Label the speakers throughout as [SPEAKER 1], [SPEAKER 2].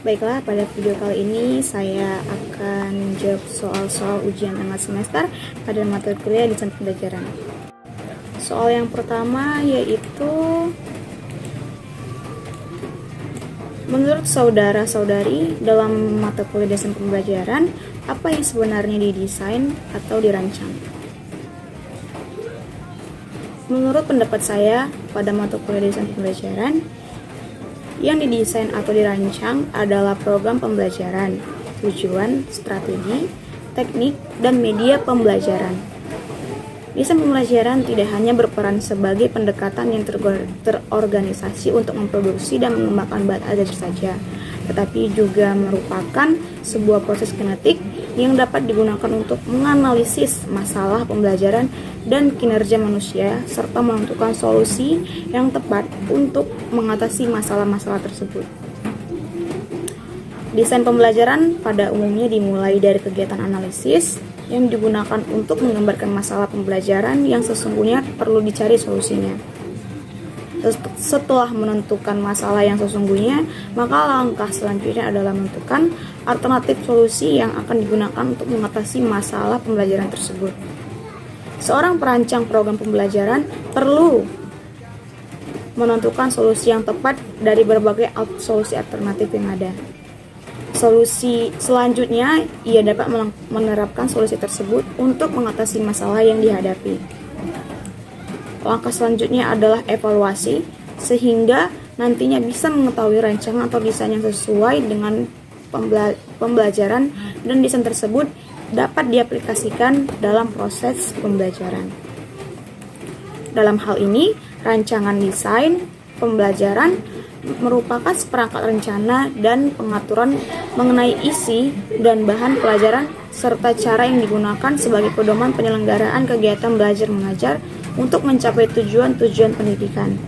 [SPEAKER 1] Baiklah, pada video kali ini saya akan jawab soal-soal ujian tengah semester pada mata kuliah desain pembelajaran. Soal yang pertama yaitu, menurut saudara-saudari dalam mata kuliah desain pembelajaran, apa yang sebenarnya didesain atau dirancang? Menurut pendapat saya, pada mata kuliah desain pembelajaran, yang didesain atau dirancang adalah program pembelajaran, tujuan, strategi, teknik, dan media pembelajaran. Desain pembelajaran tidak hanya berperan sebagai pendekatan yang terorganisasi untuk memproduksi dan mengembangkan bahan ajar saja, tetapi juga merupakan sebuah proses kinetik yang dapat digunakan untuk menganalisis masalah pembelajaran dan kinerja manusia, serta menentukan solusi yang tepat untuk mengatasi masalah-masalah tersebut. Desain pembelajaran pada umumnya dimulai dari kegiatan analisis yang digunakan untuk menggambarkan masalah pembelajaran yang sesungguhnya perlu dicari solusinya. Setelah menentukan masalah yang sesungguhnya, maka langkah selanjutnya adalah menentukan alternatif solusi yang akan digunakan untuk mengatasi masalah pembelajaran tersebut. Seorang perancang program pembelajaran perlu menentukan solusi yang tepat dari berbagai solusi alternatif yang ada. Solusi selanjutnya, ia dapat menerapkan solusi tersebut untuk mengatasi masalah yang dihadapi. Langkah selanjutnya adalah evaluasi, sehingga nantinya bisa mengetahui rancangan atau desain yang sesuai dengan pembelajaran dan desain tersebut dapat diaplikasikan dalam proses pembelajaran. Dalam hal ini, rancangan desain pembelajaran merupakan seperangkat rencana dan pengaturan mengenai isi dan bahan pelajaran serta cara yang digunakan sebagai pedoman penyelenggaraan kegiatan belajar mengajar untuk mencapai tujuan-tujuan pendidikan.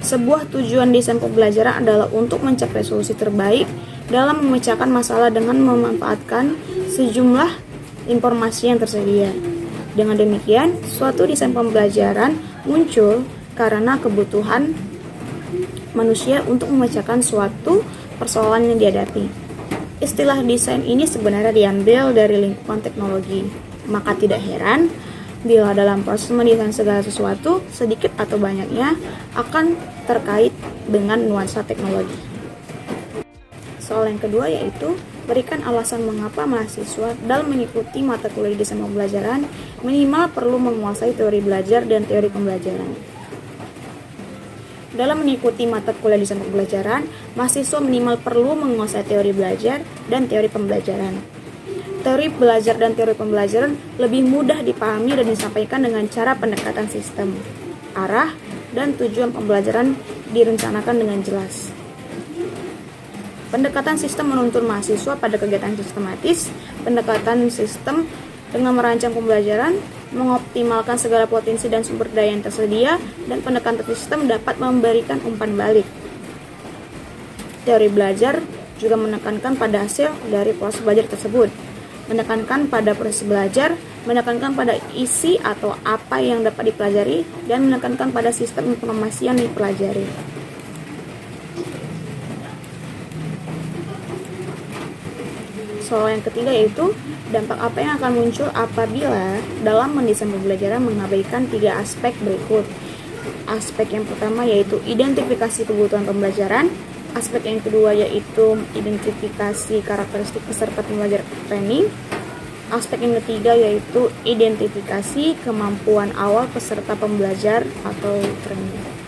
[SPEAKER 1] Sebuah tujuan desain pembelajaran adalah untuk mencapai solusi terbaik dalam memecahkan masalah dengan memanfaatkan sejumlah informasi yang tersedia. Dengan demikian, suatu desain pembelajaran muncul karena kebutuhan manusia untuk memecahkan suatu persoalan yang dihadapi. Istilah desain ini sebenarnya diambil dari lingkungan teknologi, maka tidak heran bila dalam proses mendesain segala sesuatu, sedikit atau banyaknya akan terkait dengan nuansa teknologi. Soal yang kedua yaitu, berikan alasan mengapa mahasiswa dalam mengikuti mata kuliah desain pembelajaran minimal perlu menguasai teori belajar dan teori pembelajaran. Dalam mengikuti mata kuliah desain pembelajaran, mahasiswa minimal perlu menguasai teori belajar dan teori pembelajaran. Teori belajar dan teori pembelajaran lebih mudah dipahami dan disampaikan dengan cara pendekatan sistem, arah, dan tujuan pembelajaran direncanakan dengan jelas. Pendekatan sistem menuntun mahasiswa pada kegiatan sistematis. Pendekatan sistem dengan merancang pembelajaran, mengoptimalkan segala potensi dan sumber daya yang tersedia, dan pendekatan sistem dapat memberikan umpan balik. Teori belajar juga menekankan pada hasil dari proses belajar tersebut, menekankan pada proses belajar, menekankan pada isi atau apa yang dapat dipelajari, dan menekankan pada sistem informasi yang dipelajari. Soal yang ketiga yaitu, dampak apa yang akan muncul apabila dalam mendesain pembelajaran mengabaikan 3 aspek berikut. Aspek yang pertama yaitu identifikasi kebutuhan pembelajaran. Aspek yang kedua yaitu identifikasi karakteristik peserta pembelajar training. Aspek yang ketiga yaitu identifikasi kemampuan awal peserta pembelajar atau training.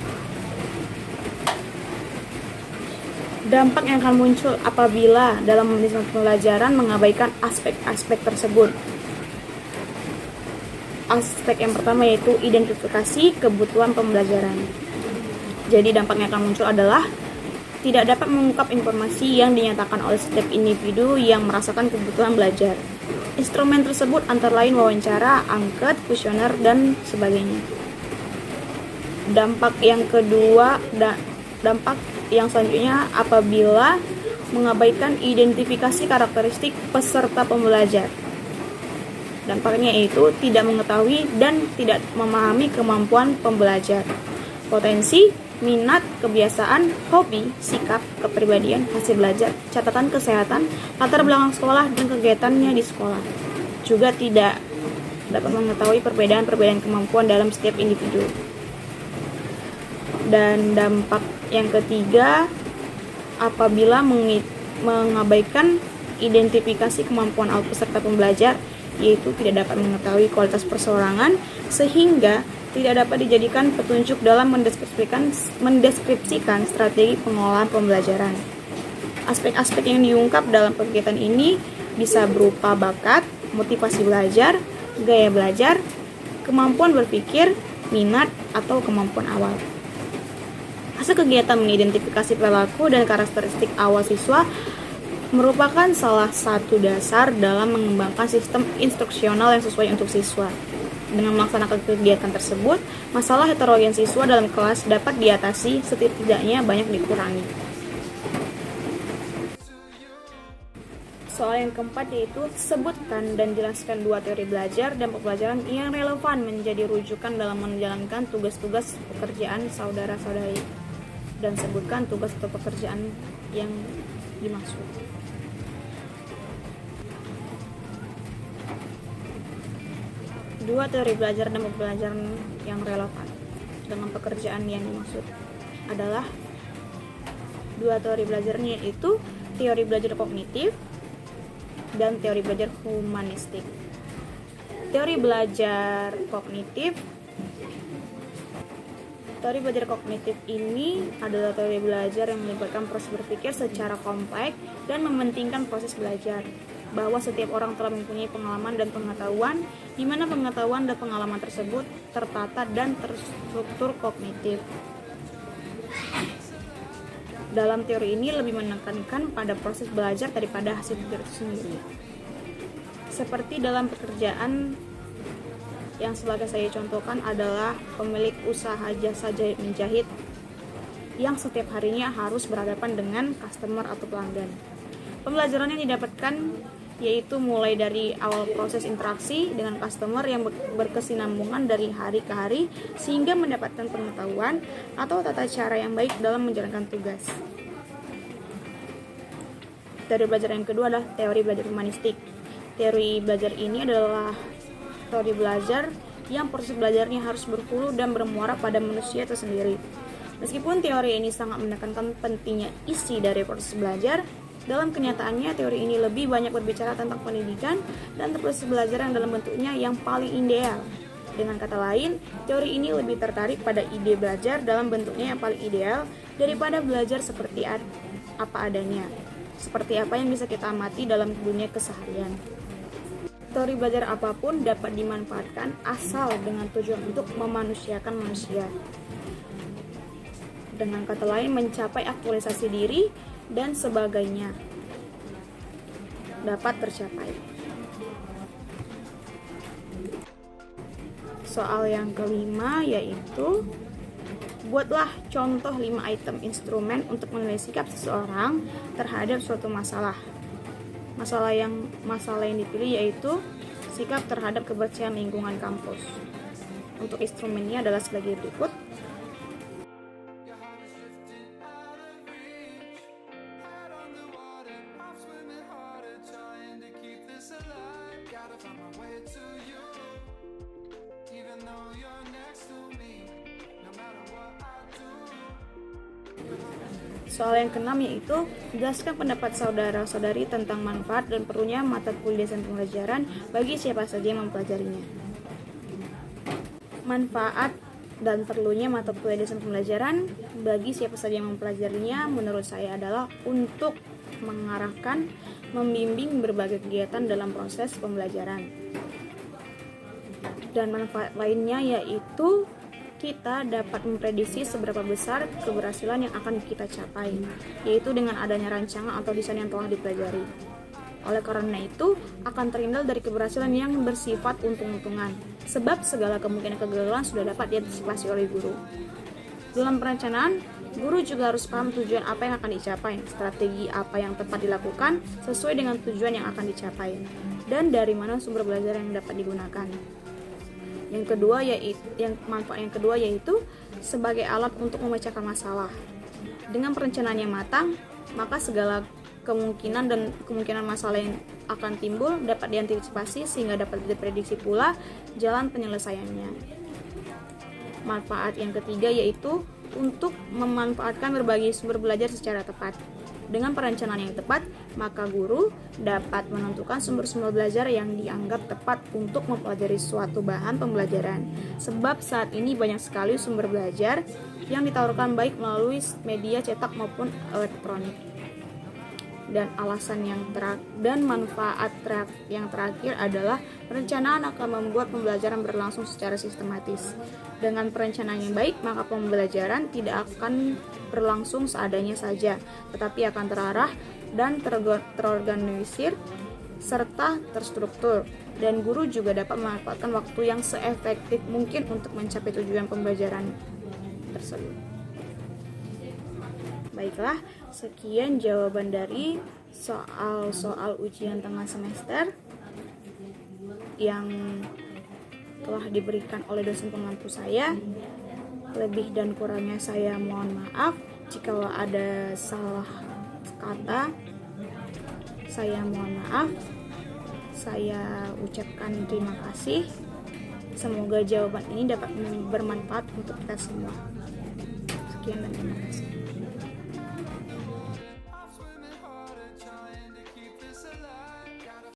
[SPEAKER 1] Dampak yang akan muncul apabila dalam mendesain pembelajaran mengabaikan aspek-aspek tersebut. Aspek yang pertama yaitu identifikasi kebutuhan pembelajaran. Jadi dampak yang akan muncul adalah tidak dapat mengungkap informasi yang dinyatakan oleh setiap individu yang merasakan kebutuhan belajar. Instrumen tersebut antara lain wawancara, angket, kuesioner, dan sebagainya. Dampak yang selanjutnya apabila mengabaikan identifikasi karakteristik peserta pembelajar. Dampaknya yaitu tidak mengetahui dan tidak memahami kemampuan pembelajar, potensi, minat, kebiasaan, hobi, sikap, kepribadian, hasil belajar, catatan kesehatan, latar belakang sekolah, dan kegiatannya di sekolah. Juga tidak dapat mengetahui perbedaan-perbedaan kemampuan dalam setiap individu. Dan dampak yang ketiga, apabila mengabaikan identifikasi kemampuan peserta pembelajar, yaitu tidak dapat mengetahui kualitas perseorangan, sehingga tidak dapat dijadikan petunjuk dalam mendeskripsikan strategi pengolahan pembelajaran. Aspek-aspek yang diungkap dalam kegiatan ini bisa berupa bakat, motivasi belajar, gaya belajar, kemampuan berpikir, minat, atau kemampuan awal. Hasil kegiatan mengidentifikasi perilaku dan karakteristik awal siswa merupakan salah satu dasar dalam mengembangkan sistem instruksional yang sesuai untuk siswa. Dengan melaksanakan kegiatan tersebut, masalah heterogen siswa dalam kelas dapat diatasi, setidaknya banyak dikurangi. Soal yang keempat yaitu sebutkan dan jelaskan dua teori belajar dan pembelajaran yang relevan menjadi rujukan dalam menjalankan tugas-tugas pekerjaan saudara-saudari, dan sebutkan tugas atau pekerjaan yang dimaksud. Dua teori belajar dan pembelajaran yang relevan dengan pekerjaan yang dimaksud adalah dua teori belajarnya, yaitu teori belajar kognitif dan teori belajar humanistik. Teori belajar kognitif ini adalah teori belajar yang melibatkan proses berpikir secara kompleks dan mementingkan proses belajar, bahwa setiap orang telah mempunyai pengalaman dan pengetahuan, di mana pengetahuan dan pengalaman tersebut tertata dan terstruktur kognitif. Dalam teori ini lebih menekankan pada proses belajar daripada hasil pikir itu sendiri. Seperti dalam pekerjaan yang sebagai saya contohkan adalah pemilik usaha jasa jahit menjahit yang setiap harinya harus berhadapan dengan customer atau pelanggan. Pembelajaran yang didapatkan yaitu mulai dari awal proses interaksi dengan customer yang berkesinambungan dari hari ke hari sehingga mendapatkan pengetahuan atau tata cara yang baik dalam menjalankan tugas. Teori belajar yang kedua adalah teori belajar humanistik. Teori belajar ini adalah teori belajar yang proses belajarnya harus berhulu dan bermuara pada manusia itu sendiri. Meskipun teori ini sangat menekankan pentingnya isi dari proses belajar, dalam kenyataannya teori ini lebih banyak berbicara tentang pendidikan dan proses belajar yang dalam bentuknya yang paling ideal. Dengan kata lain, teori ini lebih tertarik pada ide belajar dalam bentuknya yang paling ideal daripada belajar seperti apa adanya, seperti apa yang bisa kita amati dalam dunia keseharian. Teori belajar apapun dapat dimanfaatkan asal dengan tujuan untuk memanusiakan manusia. Dengan kata lain, mencapai aktualisasi diri dan sebagainya dapat tercapai. Soal yang kelima yaitu buatlah contoh 5 item instrumen untuk menilai sikap seseorang terhadap suatu masalah. Masalah yang dipilih yaitu sikap terhadap kebersihan lingkungan kampus. Untuk instrumennya adalah sebagai berikut. Soal yang keenam yaitu jelaskan pendapat saudara-saudari tentang manfaat dan perlunya mata kuliah dan pembelajaran bagi siapa saja yang mempelajarinya. Manfaat dan perlunya mata kuliah dan pembelajaran bagi siapa saja yang mempelajarinya menurut saya adalah untuk mengarahkan, membimbing berbagai kegiatan dalam proses pembelajaran. Dan manfaat lainnya yaitu kita dapat memprediksi seberapa besar keberhasilan yang akan kita capai, yaitu dengan adanya rancangan atau desain yang telah dipelajari. Oleh karena itu, akan terhindar dari keberhasilan yang bersifat untung-untungan, sebab segala kemungkinan kegagalan sudah dapat diantisipasi oleh guru. Dalam perencanaan, guru juga harus paham tujuan apa yang akan dicapai, strategi apa yang tepat dilakukan sesuai dengan tujuan yang akan dicapai, dan dari mana sumber belajar yang dapat digunakan. Manfaat yang kedua yaitu sebagai alat untuk memecahkan masalah. Dengan perencanaan yang matang, maka segala kemungkinan masalah yang akan timbul dapat diantisipasi sehingga dapat diprediksi pula jalan penyelesaiannya. Manfaat yang ketiga yaitu untuk memanfaatkan berbagai sumber belajar secara tepat. Dengan perencanaan yang tepat, maka guru dapat menentukan sumber-sumber belajar yang dianggap tepat untuk mempelajari suatu bahan pembelajaran. Sebab saat ini banyak sekali sumber belajar yang ditawarkan baik melalui media cetak maupun elektronik. Dan manfaat yang terakhir adalah perencanaan akan membuat pembelajaran berlangsung secara sistematis. Dengan perencanaan yang baik, maka pembelajaran tidak akan berlangsung seadanya saja, tetapi akan terarah dan terorganisir serta terstruktur. Dan guru juga dapat memanfaatkan waktu yang seefektif mungkin untuk mencapai tujuan pembelajaran tersebut. Baiklah, sekian jawaban dari soal-soal ujian tengah semester yang telah diberikan oleh dosen pengampu saya. Lebih dan kurangnya saya mohon maaf. Jika ada salah kata, saya mohon maaf. Saya ucapkan terima kasih. Semoga jawaban ini dapat bermanfaat untuk kita semua. Sekian dan terima kasih.